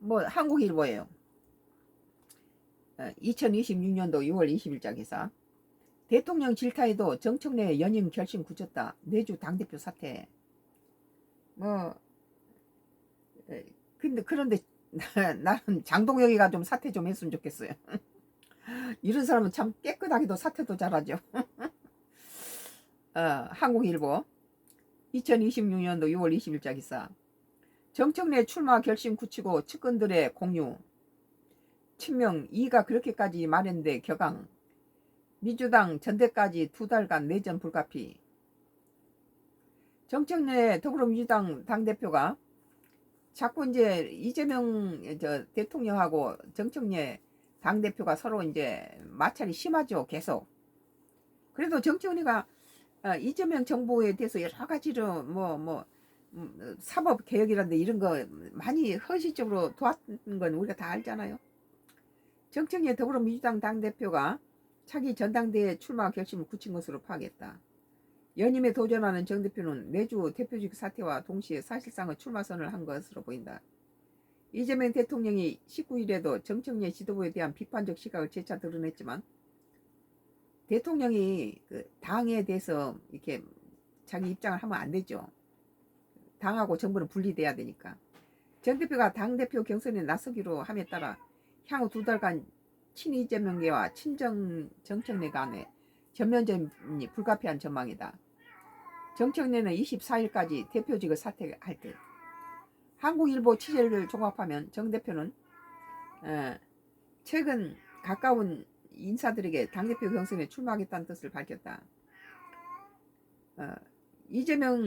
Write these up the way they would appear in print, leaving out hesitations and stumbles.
뭐 한국일보예요. 2026년도 6월 20일자 기사. 대통령 질타에도 정청래 연임 결심 굳혔다. 내주 당대표 사퇴. 뭐 근데 그런데 나는 장동혁이가 좀 사퇴 좀 했으면 좋겠어요. 이런 사람은 참 깨끗하게도 사퇴도 잘하죠. 한국일보 2026년도 6월 20일자 기사. 정청래 출마 결심 굳히고 측근들의 공유. 친명 이가 그렇게까지 말했는데 격앙. 민주당 전대까지 2달간 내전 불가피. 정청래 더불어민주당 당대표가 자꾸 이제 이재명 대통령하고 정청래 당대표가 서로 이제 마찰이 심하죠. 계속. 그래도 정청래가 이재명 정부에 대해서 여러 가지로 사법 개혁이란데 이런 거 많이 헌신적으로 도왔던 건 우리가 다 알잖아요. 정청래 더불어민주당 당대표가 차기 전당대회 출마 결심을 굳힌 것으로 파악했다. 연임에 도전하는 정 대표는 내주 대표직 사퇴와 동시에 사실상의 출마 선언을 한 것으로 보인다. 이재명 대통령이 19일에도 정청래 지도부에 대한 비판적 시각을 재차 드러냈지만 대통령이 그 당에 대해서 이렇게 자기 입장을 하면 안 되죠. 당하고 정부는 분리돼야 되니까. 정 대표가 당대표 경선에 나서기로 함에 따라 향후 2달간 친이재명계와 친정 정청래 간의 전면전이 불가피한 전망이다. 정청래는 24일까지 대표직을 사퇴할 듯. 한국일보 취재를 종합하면 정 대표는 최근 가까운 인사들에게 당대표 경선에 출마하겠다는 뜻을 밝혔다. 이재명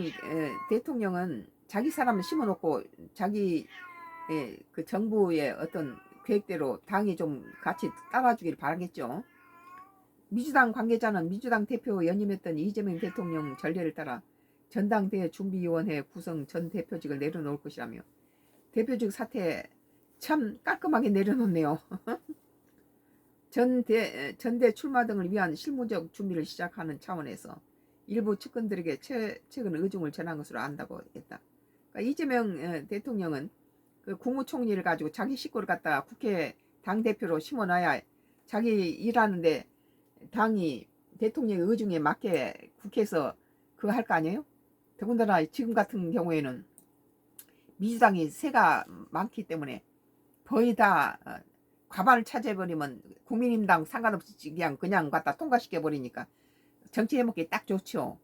대통령은 자기 사람을 심어놓고 자기 그 정부의 어떤 계획대로 당이 좀 같이 따라주길 바라겠죠. 민주당 관계자는 민주당 대표 연임했던 이재명 대통령 전례를 따라 전당대회 준비위원회 구성 전 대표직을 내려놓을 것이라며 대표직 사퇴 참 깔끔하게 내려놓네요. 전대 출마 등을 위한 실무적 준비를 시작하는 차원에서 일부 측근들에게 최근 의중을 전한 것으로 안다고 했다. 그러니까 이재명 대통령은 그 국무총리를 가지고 자기 식구를 갖다가 국회 당대표로 심어놔야 자기 일하는데 당이 대통령의 의중에 맞게 국회에서 그거 할 거 아니에요? 더군다나 지금 같은 경우에는 민주당이 세가 많기 때문에 거의 다 과반을 차지해버리면 국민의힘당 상관없이 그냥 갖다 통과시켜버리니까 정치 해먹기 딱 좋죠.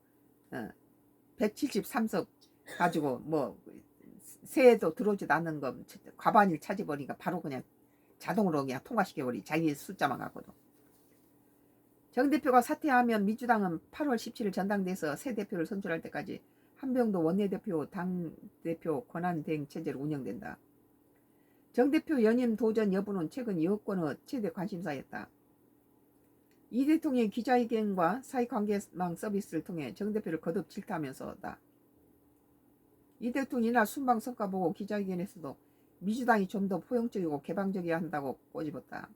173석 가지고 뭐 세도 들어오지도 않는 거 과반을 차지해버리니까 바로 그냥 자동으로 그냥 통과시켜버리 자기 숫자만 갖고도. 정 대표가 사퇴하면 민주당은 8월 17일 전당대회에서 새 대표를 선출할 때까지 한병도 원내대표 당대표 권한대행 체제로 운영된다. 정 대표 연임 도전 여부는 최근 여권의 최대 관심사였다. 이 대통령의 기자회견과 사회관계망 서비스를 통해 정 대표를 거듭 질타하면서다. 이 대통령이 이날 순방 성과 보고 기자회견에서도 민주당이 좀 더 포용적이고 개방적이어야 한다고 꼬집었다.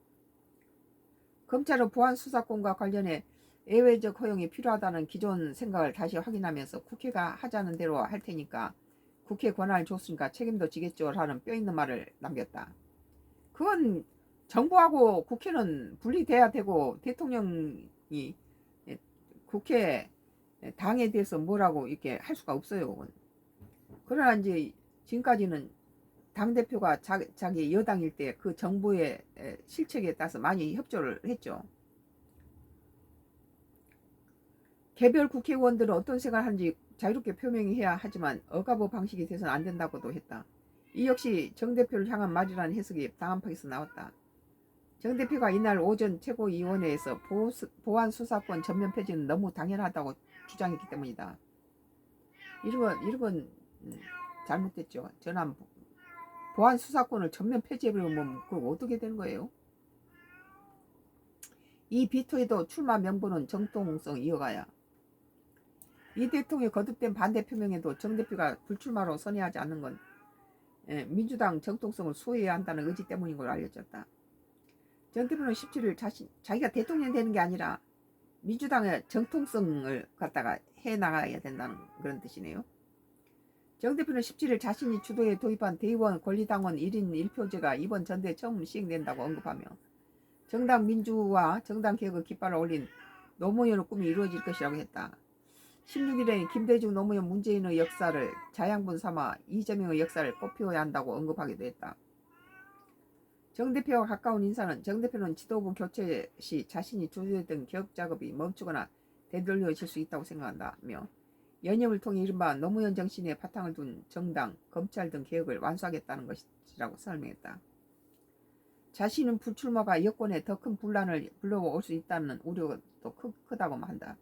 검찰의 보안 수사권과 관련해 예외적 허용이 필요하다는 기존 생각을 다시 확인하면서 국회가 하자는 대로 할 테니까 국회 권한을 줬으니까 책임도 지겠죠 라는 뼈있는 말을 남겼다. 그건 정부하고 국회는 분리돼야 되고 대통령이 국회 당에 대해서 뭐라고 이렇게 할 수가 없어요. 그러나 이제 지금까지는 당대표가 자기 여당일 때 그 정부의 실책에 따라서 많이 협조를 했죠. 개별 국회의원들은 어떤 생각을 하는지 자유롭게 표명해야 하지만 억압의 방식이 돼서는 안 된다고도 했다. 이 역시 정 대표를 향한 말이라는 해석이 당한파에서 나왔다. 정 대표가 이날 오전 최고위원회에서 보안 수사권 전면 폐지는 너무 당연하다고 주장했기 때문이다. 이런 건 잘못됐죠. 전환 보안 수사권을 전면 폐지해버리면 그거 어떻게 되는 거예요? 이 비토에도 출마 명분은 정통성 이어가야. 이 대통령의 거듭된 반대 표명에도 정 대표가 불출마로 선회하지 않는 건 민주당 정통성을 수호해야 한다는 의지 때문인 걸로 알려졌다. 정 대표는 17일 자기가 대통령 되는 게 아니라 민주당의 정통성을 갖다가 해나가야 된다는 그런 뜻이네요. 정 대표는 17일 자신이 주도해 도입한 대의원 권리당원 1인 1표제가 이번 전대에 처음 시행된다고 언급하며 정당 민주화, 정당 개혁의 깃발을 올린 노무현의 꿈이 이루어질 것이라고 했다. 16일에 김대중, 노무현, 문재인의 역사를 자양분 삼아 이재명의 역사를 꼽혀야 한다고 언급하기도 했다. 정 대표와 가까운 인사는 정 대표는 지도부 교체 시 자신이 주도했던 개혁 작업이 멈추거나 되돌려질 수 있다고 생각한다며 연임을 통해 이른바 노무현 정신에 바탕을 둔 정당, 검찰 등 개혁을 완수하겠다는 것이라고 설명했다. 자신은 불출마가 여권에 더 큰 분란을 불러올 수 있다는 우려도 크다고 한다.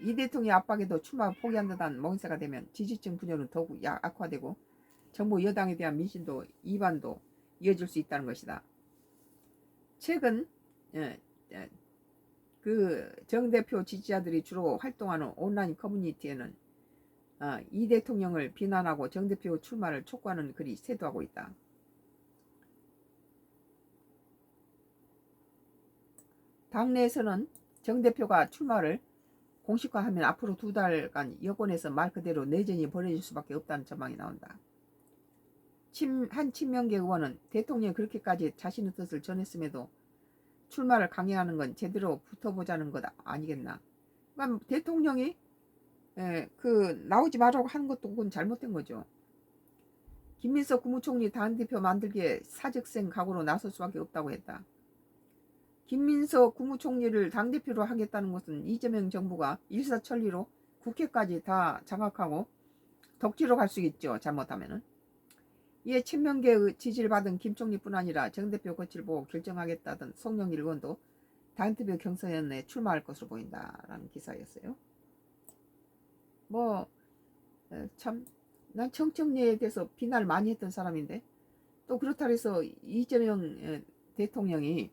이 대통령의 압박에도 출마를 포기한 듯한 몽세가 되면 지지층 분열은 더욱 악화되고 정부 여당에 대한 민심도 이반도 이어질 수 있다는 것이다. 최근 그 정 대표 지지자들이 주로 활동하는 온라인 커뮤니티에는 이 대통령을 비난하고 정 대표 출마를 촉구하는 글이 쇄도하고 있다. 당내에서는 정 대표가 출마를 공식화하면 앞으로 2달간 여권에서 말 그대로 내전이 벌어질 수밖에 없다는 전망이 나온다. 한 친명계 의원은 대통령이 그렇게까지 자신의 뜻을 전했음에도 출마를 강행하는 건 제대로 붙어보자는 것 아니겠나. 그러니까 대통령이 나오지 말라고 하는 것도 그건 잘못된 거죠. 김민석 국무총리 당대표 만들기에 사직생 각오로 나설 수밖에 없다고 했다. 김민석 국무총리를 당대표로 하겠다는 것은 이재명 정부가 일사천리로 국회까지 다 장악하고 덕지로 갈 수 있죠. 잘못하면은. 이에 친명계의 지지를 받은 김 총리뿐 아니라 정 대표 거취를 보고 결정하겠다던 송영길 의원도 당대표 경선에 출마할 것으로 보인다라는 기사였어요. 참 난 청청리에 대해서 비난을 많이 했던 사람인데 또 그렇다 해서 이재명 대통령이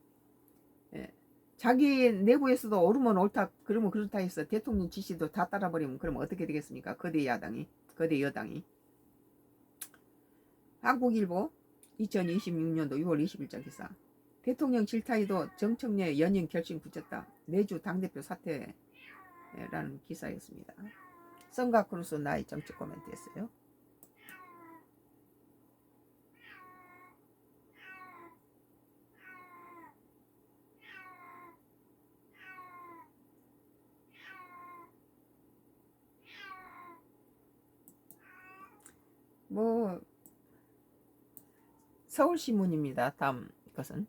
자기 내부에서도 옳으면 옳다 그러면 그렇다 해서 대통령 지시도 다 따라버리면 그러면 어떻게 되겠습니까? 거대 여당이. 한국일보 2026년도 6월 20일자 기사. 대통령 질타에도 정청래 연임 결심 굳혔다. 내주 당대표 사퇴라는 기사였습니다. 성가크루스 나의 정치 코멘트였어요. 서울신문입니다. 다음 것은